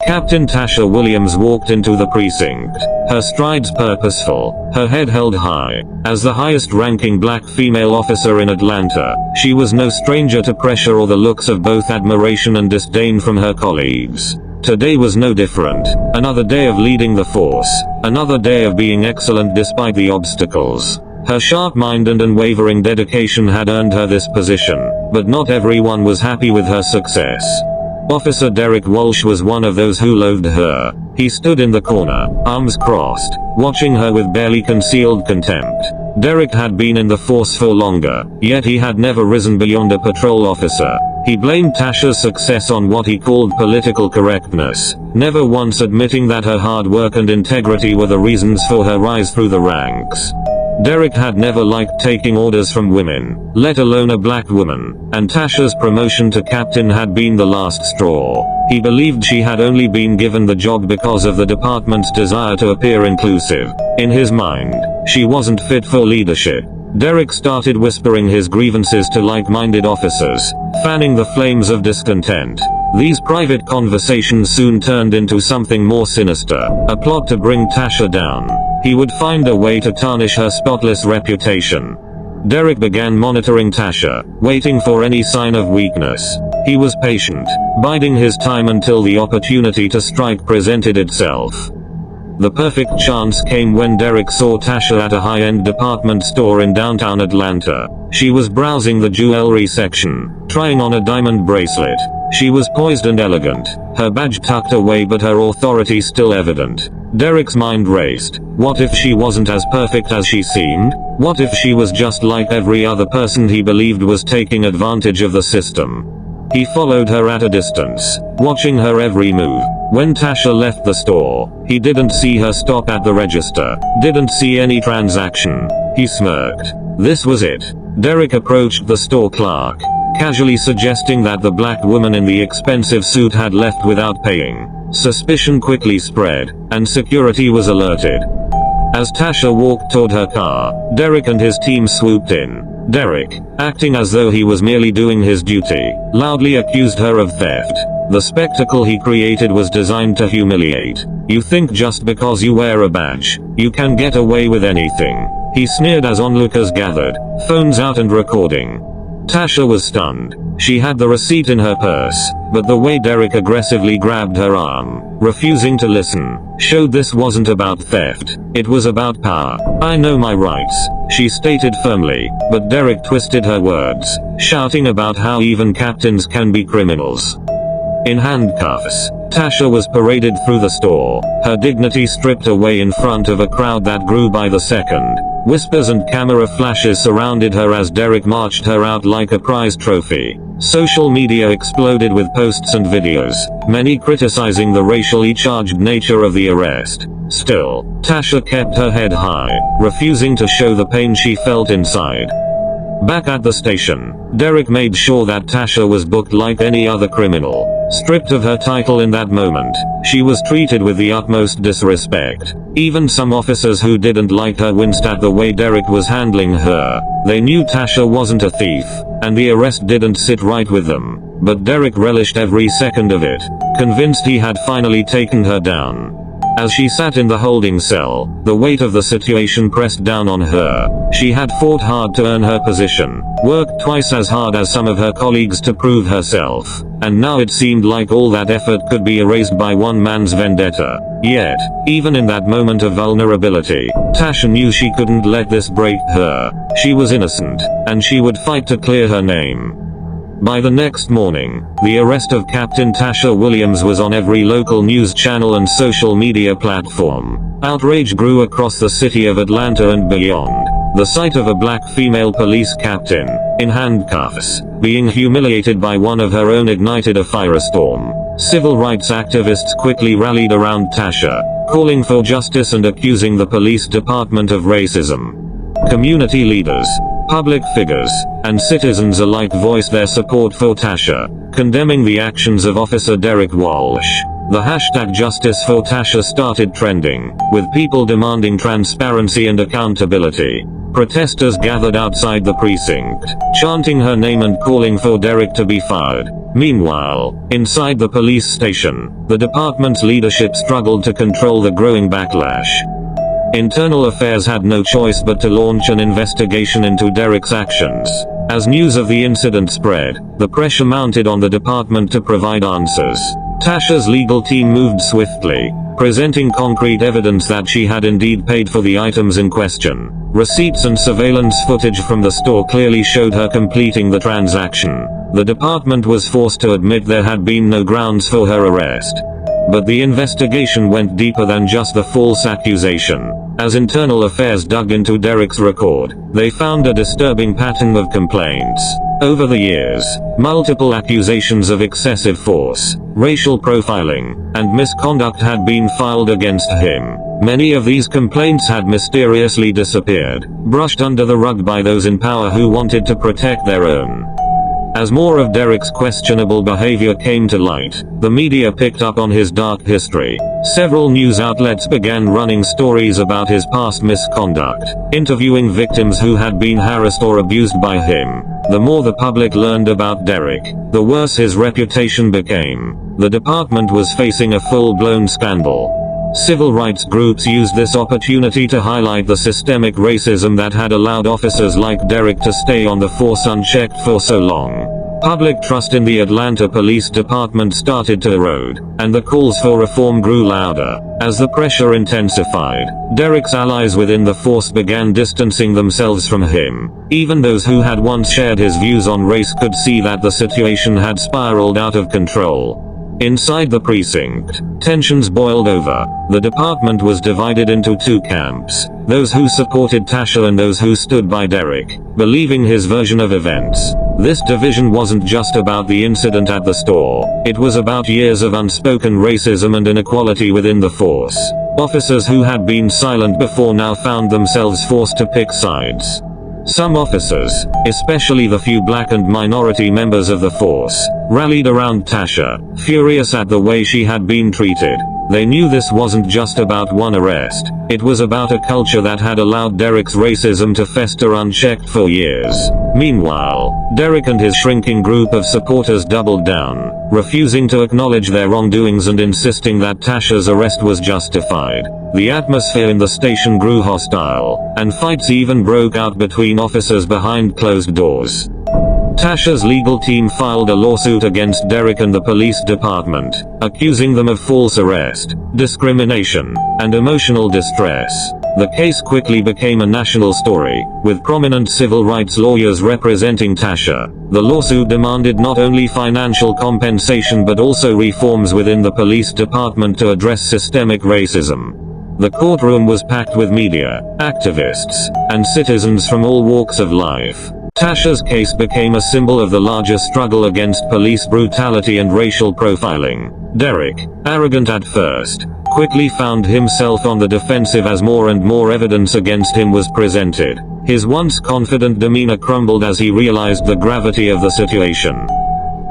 Captain Tasha Williams walked into the precinct, her strides purposeful, her head held high. As the highest-ranking black female officer in Atlanta, she was no stranger to pressure or the looks of both admiration and disdain from her colleagues. Today was no different. Another day of leading the force, another day of being excellent despite the obstacles. Her sharp mind and unwavering dedication had earned her this position, but not everyone was happy with her success. Officer Derek Walsh was one of those who loathed her. He stood in the corner, arms crossed, watching her with barely concealed contempt. Derek had been in the force for longer, yet he had never risen beyond a patrol officer. He blamed Tasha's success on what he called political correctness, never once admitting that her hard work and integrity were the reasons for her rise through the ranks. Derek had never liked taking orders from women, let alone a black woman, and Tasha's promotion to captain had been the last straw. He believed she had only been given the job because of the department's desire to appear inclusive. In his mind, she wasn't fit for leadership. Derek started whispering his grievances to like-minded officers, fanning the flames of discontent. These private conversations soon turned into something more sinister, a plot to bring Tasha down. He would find a way to tarnish her spotless reputation. Derek began monitoring Tasha, waiting for any sign of weakness. He was patient, biding his time until the opportunity to strike presented itself. The perfect chance came when Derek saw Tasha at a high-end department store in downtown Atlanta. She was browsing the jewelry section, trying on a diamond bracelet. She was poised and elegant, her badge tucked away but her authority still evident. Derek's mind raced. What if she wasn't as perfect as she seemed? What if she was just like every other person he believed was taking advantage of the system? He followed her at a distance, watching her every move. When Tasha left the store, he didn't see her stop at the register, didn't see any transaction. He smirked. This was it. Derek approached the store clerk, casually suggesting that the black woman in the expensive suit had left without paying. Suspicion quickly spread, and security was alerted. As Tasha walked toward her car, Derek and his team swooped in. Derek, acting as though he was merely doing his duty, loudly accused her of theft. The spectacle he created was designed to humiliate. You think just because you wear a badge, you can get away with anything. He sneered as onlookers gathered, phones out and recording. Tasha was stunned. She had the receipt in her purse, but the way Derek aggressively grabbed her arm, refusing to listen, showed this wasn't about theft, it was about power. I know my rights, she stated firmly, but Derek twisted her words, shouting about how even captains can be criminals. In handcuffs, Tasha was paraded through the store, her dignity stripped away in front of a crowd that grew by the second. Whispers and camera flashes surrounded her as Derek marched her out like a prize trophy. Social media exploded with posts and videos, many criticizing the racially charged nature of the arrest. Still, Tasha kept her head high, refusing to show the pain she felt inside. Back at the station, Derek made sure that Tasha was booked like any other criminal. Stripped of her title in that moment, she was treated with the utmost disrespect. Even some officers who didn't like her winced at the way Derek was handling her. They knew Tasha wasn't a thief, and the arrest didn't sit right with them. But Derek relished every second of it, convinced he had finally taken her down. As she sat in the holding cell, the weight of the situation pressed down on her. She had fought hard to earn her position, worked twice as hard as some of her colleagues to prove herself, and now it seemed like all that effort could be erased by one man's vendetta. Yet, even in that moment of vulnerability, Tasha knew she couldn't let this break her. She was innocent, and she would fight to clear her name. By the next morning, the arrest of Captain Tasha Williams was on every local news channel and social media platform. Outrage grew across the city of Atlanta and beyond. The sight of a black female police captain, in handcuffs, being humiliated by one of her own ignited a firestorm. Civil rights activists quickly rallied around Tasha, calling for justice and accusing the police department of racism. Community leaders, public figures, and citizens alike voiced their support for Tasha, condemning the actions of Officer Derek Walsh. The hashtag Justice for Tasha started trending, with people demanding transparency and accountability. Protesters gathered outside the precinct, chanting her name and calling for Derek to be fired. Meanwhile, inside the police station, the department's leadership struggled to control the growing backlash. Internal Affairs had no choice but to launch an investigation into Derek's actions. As news of the incident spread, the pressure mounted on the department to provide answers. Tasha's legal team moved swiftly, presenting concrete evidence that she had indeed paid for the items in question. Receipts and surveillance footage from the store clearly showed her completing the transaction. The department was forced to admit there had been no grounds for her arrest. But the investigation went deeper than just the false accusation. As Internal Affairs dug into Derek's record, they found a disturbing pattern of complaints. Over the years, multiple accusations of excessive force, racial profiling, and misconduct had been filed against him. Many of these complaints had mysteriously disappeared, brushed under the rug by those in power who wanted to protect their own. As more of Derek's questionable behavior came to light, the media picked up on his dark history. Several news outlets began running stories about his past misconduct, interviewing victims who had been harassed or abused by him. The more the public learned about Derek, the worse his reputation became. The department was facing a full-blown scandal. Civil rights groups used this opportunity to highlight the systemic racism that had allowed officers like Derek to stay on the force unchecked for so long. Public trust in the Atlanta Police Department started to erode, and the calls for reform grew louder. As the pressure intensified, Derek's allies within the force began distancing themselves from him. Even those who had once shared his views on race could see that the situation had spiraled out of control. Inside the precinct, tensions boiled over. The department was divided into two camps, those who supported Tasha and those who stood by Derek, believing his version of events. This division wasn't just about the incident at the store, it was about years of unspoken racism and inequality within the force. Officers who had been silent before now found themselves forced to pick sides. Some officers, especially the few black and minority members of the force, rallied around Tasha, furious at the way she had been treated. They knew this wasn't just about one arrest, it was about a culture that had allowed Derek's racism to fester unchecked for years. Meanwhile, Derek and his shrinking group of supporters doubled down, refusing to acknowledge their wrongdoings and insisting that Tasha's arrest was justified. The atmosphere in the station grew hostile, and fights even broke out between officers behind closed doors. Tasha's legal team filed a lawsuit against Derek and the police department, accusing them of false arrest, discrimination, and emotional distress. The case quickly became a national story, with prominent civil rights lawyers representing Tasha. The lawsuit demanded not only financial compensation but also reforms within the police department to address systemic racism. The courtroom was packed with media, activists, and citizens from all walks of life. Tasha's case became a symbol of the larger struggle against police brutality and racial profiling. Derek, arrogant at first, quickly found himself on the defensive as more and more evidence against him was presented. His once confident demeanor crumbled as he realized the gravity of the situation.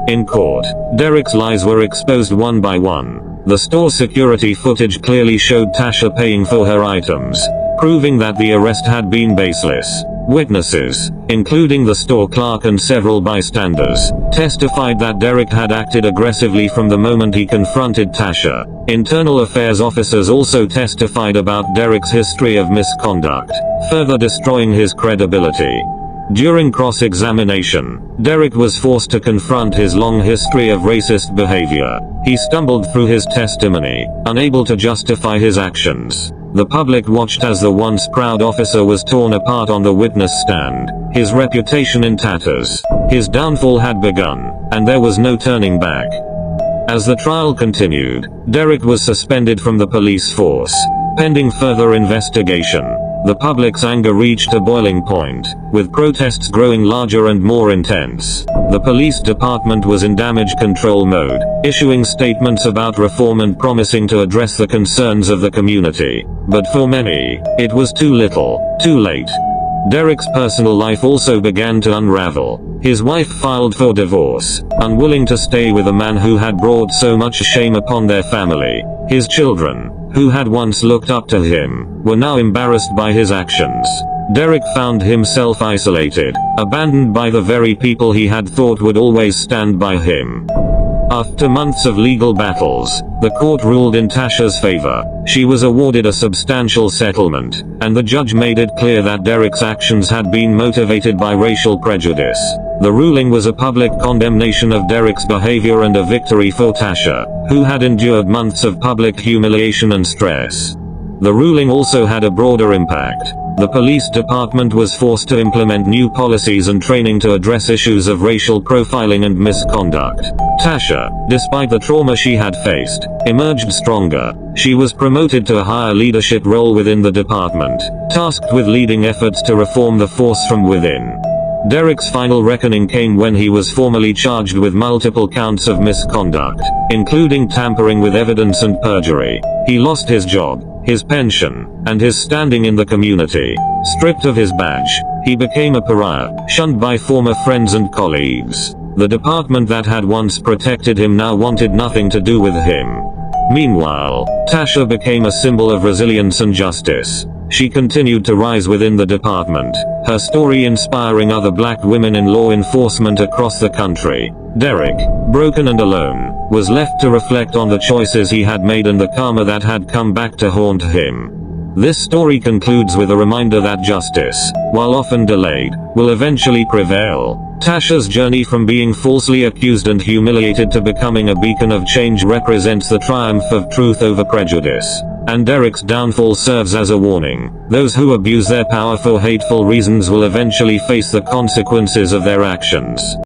In court, Derek's lies were exposed one by one. The store security footage clearly showed Tasha paying for her items, proving that the arrest had been baseless. Witnesses, including the store clerk and several bystanders, testified that Derek had acted aggressively from the moment he confronted Tasha. Internal Affairs officers also testified about Derek's history of misconduct, further destroying his credibility. During cross-examination, Derek was forced to confront his long history of racist behavior. He stumbled through his testimony, unable to justify his actions. The public watched as the once proud officer was torn apart on the witness stand, his reputation in tatters. His downfall had begun, and there was no turning back. As the trial continued, Derek was suspended from the police force, pending further investigation. The public's anger reached a boiling point, with protests growing larger and more intense. The police department was in damage control mode, issuing statements about reform and promising to address the concerns of the community. But for many, it was too little, too late. Derek's personal life also began to unravel. His wife filed for divorce, unwilling to stay with a man who had brought so much shame upon their family. His children, who had once looked up to him, were now embarrassed by his actions. Derek found himself isolated, abandoned by the very people he had thought would always stand by him. After months of legal battles, the court ruled in Tasha's favor. She was awarded a substantial settlement, and the judge made it clear that Derek's actions had been motivated by racial prejudice. The ruling was a public condemnation of Derek's behavior and a victory for Tasha, who had endured months of public humiliation and stress. The ruling also had a broader impact. The police department was forced to implement new policies and training to address issues of racial profiling and misconduct. Tasha, despite the trauma she had faced, emerged stronger. She was promoted to a higher leadership role within the department, tasked with leading efforts to reform the force from within. Derek's final reckoning came when he was formally charged with multiple counts of misconduct, including tampering with evidence and perjury. He lost his job, his pension, and his standing in the community. Stripped of his badge, he became a pariah, shunned by former friends and colleagues. The department that had once protected him now wanted nothing to do with him. Meanwhile, Tasha became a symbol of resilience and justice. She continued to rise within the department, her story inspiring other black women in law enforcement across the country. Derek, broken and alone, was left to reflect on the choices he had made and the karma that had come back to haunt him. This story concludes with a reminder that justice, while often delayed, will eventually prevail. Tasha's journey from being falsely accused and humiliated to becoming a beacon of change represents the triumph of truth over prejudice. And Derek's downfall serves as a warning. Those who abuse their power for hateful reasons will eventually face the consequences of their actions.